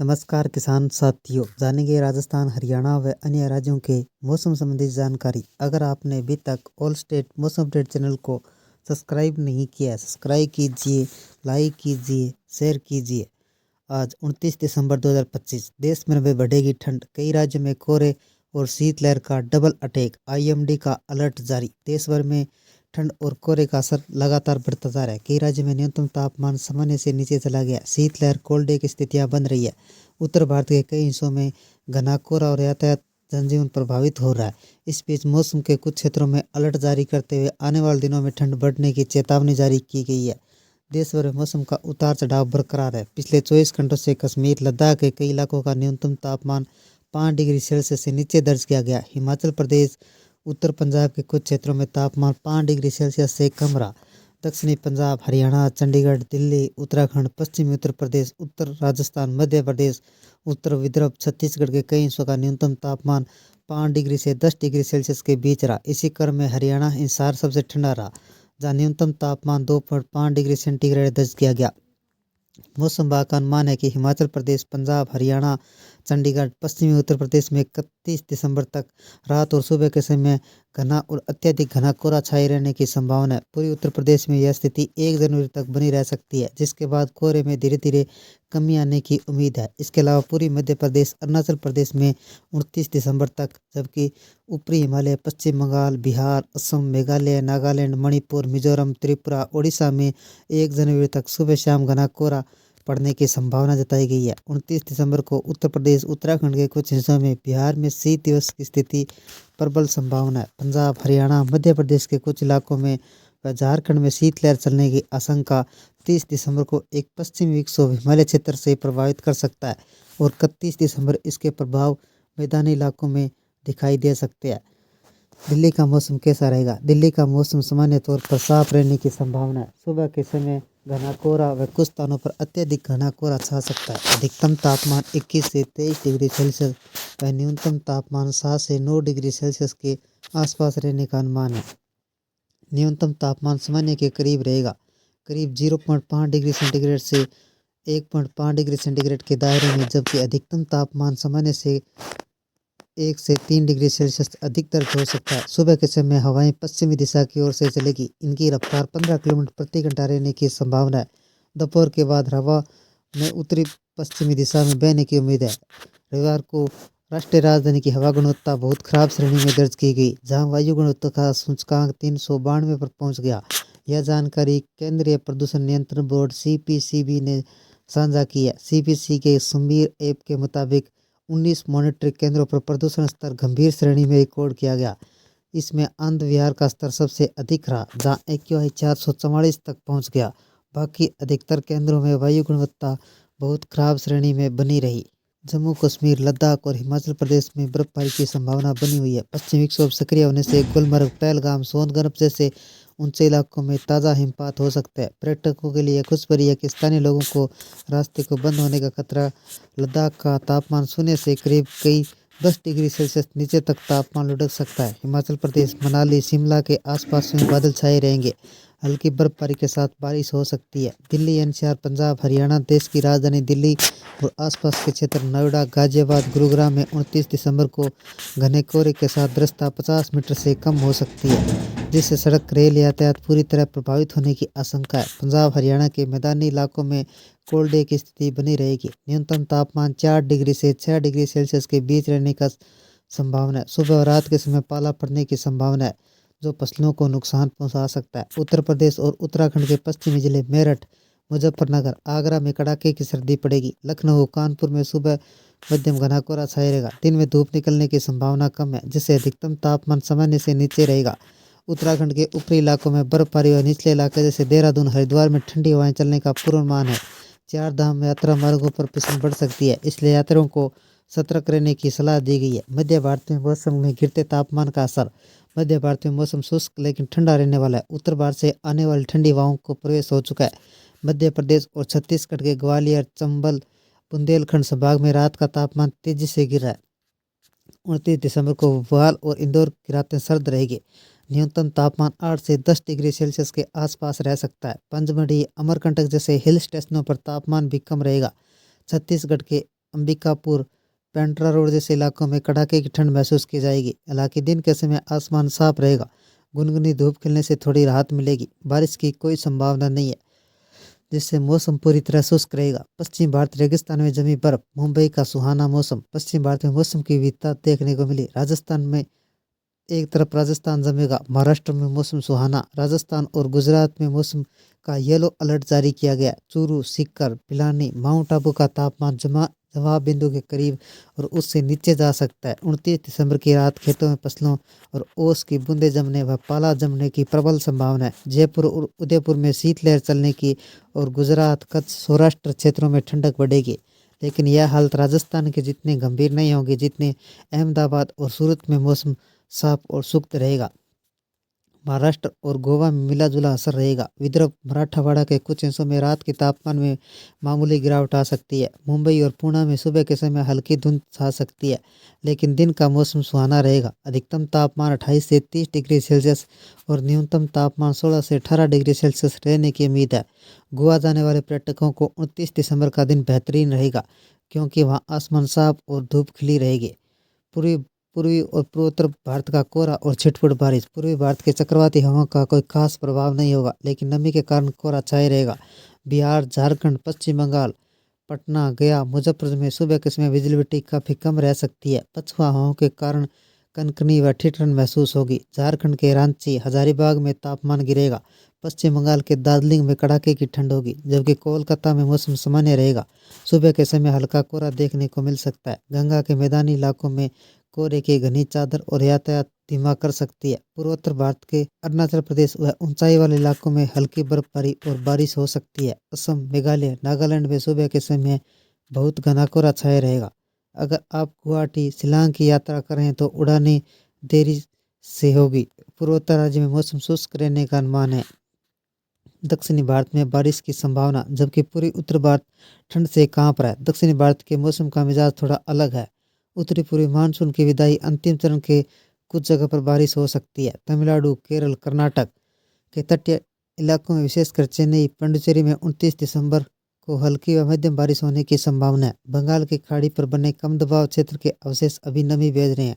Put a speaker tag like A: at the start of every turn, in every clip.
A: नमस्कार किसान साथियों, जानेंगे राजस्थान, हरियाणा व अन्य राज्यों के मौसम संबंधी जानकारी। अगर आपने अभी तक ऑल स्टेट मौसम अपडेट चैनल को सब्सक्राइब नहीं किया है, सब्सक्राइब कीजिए, लाइक कीजिए, शेयर कीजिए। आज 29 दिसंबर 2025 देश में बढ़ेगी ठंड, कई राज्यों में कोहरे और शीतलहर का डबल अटैक, आईएमडी का अलर्ट जारी। देश भर में ठंड और कोहरे का असर लगातार बढ़ता जा रहा है। कई राज्यों में न्यूनतम तापमान सामान्य से नीचे चला गया। शीतलहर, कोल्ड डे की स्थितियां बन रही है। उत्तर भारत के कई हिस्सों में घना कोहरा और यातायात जनजीवन प्रभावित हो रहा है। इस बीच मौसम के कुछ क्षेत्रों में अलर्ट जारी करते हुए आने वाले दिनों में ठंड बढ़ने की चेतावनी जारी की गई है। देश भर में मौसम का उतार चढ़ाव बरकरार है। पिछले 24 घंटों से कश्मीर, लद्दाख के कई इलाकों का न्यूनतम तापमान 5 डिग्री सेल्सियस से नीचे दर्ज किया गया। हिमाचल प्रदेश, उत्तर पंजाब के कुछ क्षेत्रों में तापमान 5 डिग्री सेल्सियस से कम रहा। दक्षिणी पंजाब, हरियाणा, चंडीगढ़, दिल्ली, उत्तराखंड, पश्चिमी उत्तर प्रदेश, उत्तर राजस्थान, मध्य प्रदेश, उत्तर विदर्भ, छत्तीसगढ़ के कई हिस्सों का न्यूनतम तापमान 5 डिग्री से 10 डिग्री सेल्सियस के बीच रहा। इसी क्रम में हरियाणा हिसार सबसे ठंडा रहा, जहाँ न्यूनतम तापमान 2.5 डिग्री सेंटीग्रेड दर्ज किया गया। मौसम विभाग का अनुमान है कि हिमाचल प्रदेश, पंजाब, हरियाणा, चंडीगढ़, पश्चिमी उत्तर प्रदेश में 31 दिसंबर तक रात और सुबह के समय घना और अत्यधिक घना कोहरा छाए रहने की संभावना है। पूर्वी उत्तर प्रदेश में यह स्थिति 1 जनवरी तक बनी रह सकती है, जिसके बाद कोहरे में धीरे धीरे कमी आने की उम्मीद है। इसके अलावा पूर्वी मध्य प्रदेश, अरुणाचल प्रदेश में 29 दिसंबर तक, जबकि ऊपरी हिमालय, पश्चिम बंगाल, बिहार, असम, मेघालय, नागालैंड, मणिपुर, मिजोरम, त्रिपुरा, ओडिशा में 1 जनवरी तक सुबह शाम घना कोहरा पड़ने की संभावना जताई गई है। 29 दिसंबर को उत्तर प्रदेश, उत्तराखंड के कुछ हिस्सों में, बिहार में शीत दिवस की स्थिति प्रबल संभावना है। पंजाब, हरियाणा, मध्य प्रदेश के कुछ इलाकों में व झारखंड में शीतलहर चलने की आशंका। 30 दिसंबर को एक पश्चिमी विक्षोभ हिमालय क्षेत्र से प्रभावित कर सकता है और 31 दिसंबर इसके प्रभाव मैदानी इलाकों में दिखाई दे सकते हैं। दिल्ली का मौसम कैसा रहेगा? दिल्ली का मौसम सामान्य तौर पर साफ रहने की संभावना है। सुबह के समय घना कोहरा व कुछ स्थानों पर अत्यधिक घना कोहरा छा सकता है। अधिकतम तापमान 21 से 23 डिग्री सेल्सियस व न्यूनतम तापमान 7 से 9 डिग्री सेल्सियस के आसपास रहने का अनुमान है। न्यूनतम तापमान सामान्य के करीब रहेगा, करीब 0.5 डिग्री सेंटीग्रेड से 1.5 डिग्री सेंटीग्रेड के दायरे में, जबकि अधिकतम तापमान सामान्य से 1 से 3 डिग्री सेल्सियस अधिक दर्ज हो सकता है। सुबह के समय हवाएं पश्चिमी दिशा की ओर से चलेगी। इनकी रफ्तार 15 किलोमीटर प्रति घंटा रहने की संभावना है। दोपहर के बाद हवा में उत्तरी पश्चिमी दिशा में बहने की उम्मीद है। रविवार को राष्ट्रीय राजधानी की हवा गुणवत्ता बहुत खराब श्रेणी में दर्ज की गई, जहां वायु गुणवत्ता का सूचकांक 392 पर पहुंच गया। यह जानकारी केंद्रीय प्रदूषण नियंत्रण बोर्ड सीपीसीबी ने साझा की है। सीपीसी के सुमीर ऐप के मुताबिक 19 मॉनिटरिंग केंद्रों पर प्रदूषण स्तर गंभीर श्रेणी में रिकॉर्ड किया गया। इसमें आनंद विहार का स्तर सबसे अधिक रहा, जहां एक्यूआई 444 तक पहुंच गया। बाकी अधिकतर केंद्रों में वायु गुणवत्ता बहुत खराब श्रेणी में बनी रही। जम्मू कश्मीर, लद्दाख और हिमाचल प्रदेश में बर्फबारी की संभावना बनी हुई है। पश्चिमी विक्षोभ सक्रिय होने से गुलमर्ग, पहलगाम, सोनगढ़ जैसे ऊंचे इलाकों में ताज़ा हिमपात हो सकता है। पर्यटकों के लिए खुशखबरी है कि स्थानीय लोगों को रास्ते को बंद होने का खतरा। लद्दाख का तापमान शून्य से करीब 10 डिग्री सेल्सियस नीचे तक तापमान लुढ़क सकता है। हिमाचल प्रदेश, मनाली, शिमला के आसपास में बादल छाए रहेंगे। हल्की बर्फबारी के साथ बारिश हो सकती है। दिल्ली, एनसीआर, पंजाब, हरियाणा, देश की राजधानी दिल्ली और आसपास के क्षेत्र नोएडा, गाजियाबाद, गुरुग्राम में 29 दिसंबर को घने कोहरे के साथ दृश्यता 50 मीटर से कम हो सकती है, जिससे सड़क रेल यातायात पूरी तरह प्रभावित होने की आशंका है। पंजाब, हरियाणा के मैदानी इलाकों में कोल्ड डे की स्थिति बनी रहेगी। न्यूनतम तापमान 4 डिग्री से 6 डिग्री सेल्सियस के बीच रहने का संभावना है। सुबह और रात के समय पाला पड़ने की संभावना है, जो फसलों को नुकसान पहुंचा सकता है। उत्तर प्रदेश और उत्तराखंड के पश्चिमी जिले मेरठ, मुजफ्फरनगर, आगरा में कड़ाके की सर्दी पड़ेगी। लखनऊ, कानपुर में सुबह मध्यम घना कोहरा छाया रहेगा। दिन में धूप निकलने की संभावना कम है, जिससे अधिकतम तापमान सामान्य से नीचे रहेगा। उत्तराखंड के ऊपरी इलाकों में बर्फबारी और निचले इलाके जैसे देहरादून, हरिद्वार में ठंडी हवाएं चलने का पूर्वानुमान है। 4 धाम यात्रा मार्गों पर फिसलन बढ़ सकती है, इसलिए यात्रियों को सतर्क रहने की सलाह दी गई है। मध्य भारत में मौसम में गिरते तापमान का असर। मध्य भारत में मौसम शुष्क लेकिन ठंडा रहने वाला है। उत्तर भारत से आने वाली ठंडी हवाओं को प्रवेश हो चुका है। मध्य प्रदेश और छत्तीसगढ़ के ग्वालियर, चंबल, बुंदेलखंड संभाग में रात का तापमान तेजी से गिर रहा है। 29 दिसंबर को भोपाल और इंदौर की रातें सर्द रहेगी। न्यूनतम तापमान 8 से 10 डिग्री सेल्सियस के आसपास रह सकता है। पंचमढ़ी, अमरकंटक जैसे हिल स्टेशनों पर तापमान भी कम रहेगा। छत्तीसगढ़ के अंबिकापुर, पेंड्रा रोड जैसे इलाकों में कड़ाके की ठंड महसूस की जाएगी। हालांकि दिन के समय आसमान साफ रहेगा, गुनगुनी धूप खिलने से थोड़ी राहत मिलेगी। बारिश की कोई संभावना नहीं है, जिससे मौसम पूरी तरह शुष्क रहेगा। पश्चिम भारत रेगिस्तान में जमी बर्फ, मुंबई का सुहाना मौसम। पश्चिम भारत में मौसम की विविधता देखने को मिली। राजस्थान में एक तरफ राजस्थान जमेगा, महाराष्ट्र में मौसम सुहाना। राजस्थान और गुजरात में मौसम का येलो अलर्ट जारी किया गया। चूरू, सीकर, पिलानी, माउंट आबू का तापमान जमाव बिंदु के करीब और उससे नीचे जा सकता है। 29 दिसंबर की रात खेतों में फसलों और ओस की बूंदें जमने व पाला जमने की प्रबल संभावना है। जयपुर और उदयपुर में शीतलहर चलने की और गुजरात, कच्छ, सौराष्ट्र क्षेत्रों में ठंडक बढ़ेगी। लेकिन यह हालत राजस्थान के जितने गंभीर नहीं होगी जितने अहमदाबाद और सूरत में मौसम साफ और शुष्क रहेगा। महाराष्ट्र और गोवा में मिला जुला असर रहेगा। विदर्भ, मराठवाड़ा के कुछ हिस्सों में रात के तापमान में मामूली गिरावट आ सकती है। मुंबई और पुणे में सुबह के समय हल्की धुंध छा सकती है, लेकिन दिन का मौसम सुहाना रहेगा। अधिकतम तापमान 28 से 30 डिग्री सेल्सियस और न्यूनतम तापमान 16 से 18 डिग्री सेल्सियस रहने की उम्मीद है। गोवा जाने वाले पर्यटकों को 29 दिसंबर का दिन बेहतरीन रहेगा, क्योंकि वहाँ आसमान साफ और धूप खिली रहेगी। पूर्वी और पूर्वोत्तर भारत का कोहरा और छिटपुट बारिश। पूर्वी भारत के चक्रवाती हवाओं का कोई खास प्रभाव नहीं होगा, लेकिन नमी के कारण कोहरा छाया रहेगा। बिहार, झारखंड, पश्चिम बंगाल, पटना, गया, मुजफ्फरपुर में सुबह के समय विजिबिलिटी काफ़ी कम रह सकती है। पछुआ हवाओं के कारण कनकनी व ठिठुरन महसूस होगी। झारखंड के रांची, हजारीबाग में तापमान गिरेगा। पश्चिम बंगाल के दार्जिलिंग में कड़ाके की ठंड होगी, जबकि कोलकाता में मौसम सामान्य रहेगा। सुबह के समय हल्का कोहरा देखने को मिल सकता है। गंगा के मैदानी इलाकों में कोहरे की घनी चादर और यातायात धीमा कर सकती है। पूर्वोत्तर भारत के अरुणाचल प्रदेश व ऊंचाई वाले इलाकों में हल्की बर्फबारी और बारिश हो सकती है। असम, मेघालय, नागालैंड में सुबह के समय बहुत घना कोहरा छाया रहेगा। अगर आप गुवाहाटी, शिलांग की यात्रा करें तो उड़ानें देरी से होगी। पूर्वोत्तर राज्य में मौसम शुष्क रहने का अनुमान है। दक्षिणी भारत में बारिश की संभावना, जबकि पूर्वी उत्तर भारत ठंड से कांप रहा है। दक्षिणी भारत के मौसम का मिजाज थोड़ा अलग है। उत्तरी पूर्वी मानसून की विदाई, अंतिम चरण के कुछ जगह पर बारिश हो सकती है। तमिलनाडु, केरल, कर्नाटक के तटीय इलाकों में विशेषकर चेन्नई, पुडुचेरी में 29 दिसंबर को हल्की व मध्यम बारिश होने की संभावना है। बंगाल की खाड़ी पर बने कम दबाव क्षेत्र के अवशेष अभी नमी भेज रहे हैं।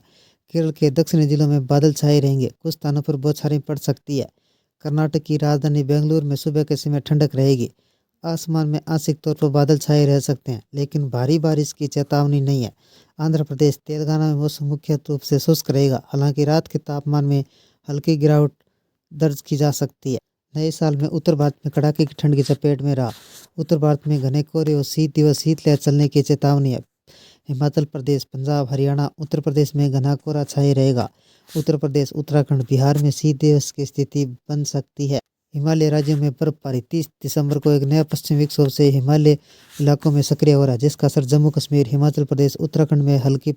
A: केरल के दक्षिणी जिलों में बादल छाए रहेंगे, कुछ स्थानों पर बौछारें पड़ सकती है। कर्नाटक की राजधानी बेंगलुरु में सुबह के समय ठंडक रहेगी। आसमान में आंशिक तौर पर बादल छाए रह सकते हैं, लेकिन भारी बारिश की चेतावनी नहीं है। आंध्र प्रदेश, तेलंगाना में मौसम मुख्य रूप से शुष्क रहेगा, हालांकि रात के तापमान में हल्की गिरावट दर्ज की जा सकती है। नए साल में उत्तर भारत में कड़ाके की ठंड की चपेट में रहा। उत्तर भारत में घने कोहरे और शीतलहर चलने की चेतावनी है। हिमाचल प्रदेश, पंजाब, हरियाणा, उत्तर प्रदेश में घना कोहरा छाए रहेगा। उत्तर प्रदेश, उत्तराखंड, बिहार में शीतलहर की स्थिति बन सकती है। हिमालय राज्यों में बर्फबारी। 30 दिसंबर को एक नया पश्चिमी विक्षोभ से हिमालय इलाकों में सक्रिय हो रहा है, जिसका असर जम्मू कश्मीर, हिमाचल प्रदेश, उत्तराखंड में हल्की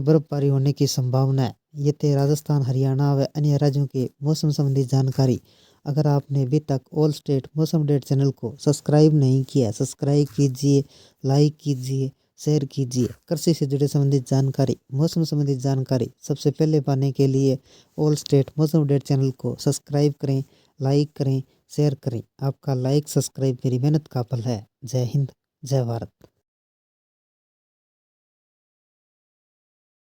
A: बर्फबारी होने की संभावना है। ये थे राजस्थान, हरियाणा व अन्य राज्यों के मौसम संबंधी जानकारी। अगर आपने अभी तक ऑल स्टेट मौसम अपडेट चैनल को सब्सक्राइब नहीं किया, सब्सक्राइब कीजिए, लाइक कीजिए, शेयर कीजिए। कृषि से जुड़े संबंधित जानकारी, मौसम संबंधित जानकारी सबसे पहले पाने के लिए ऑल स्टेट मौसम अपडेट चैनल को सब्सक्राइब करें, लाइक करें, शेयर करें। आपका लाइक, सब्सक्राइब मेरी मेहनत का फल है। जय हिंद, जय भारत।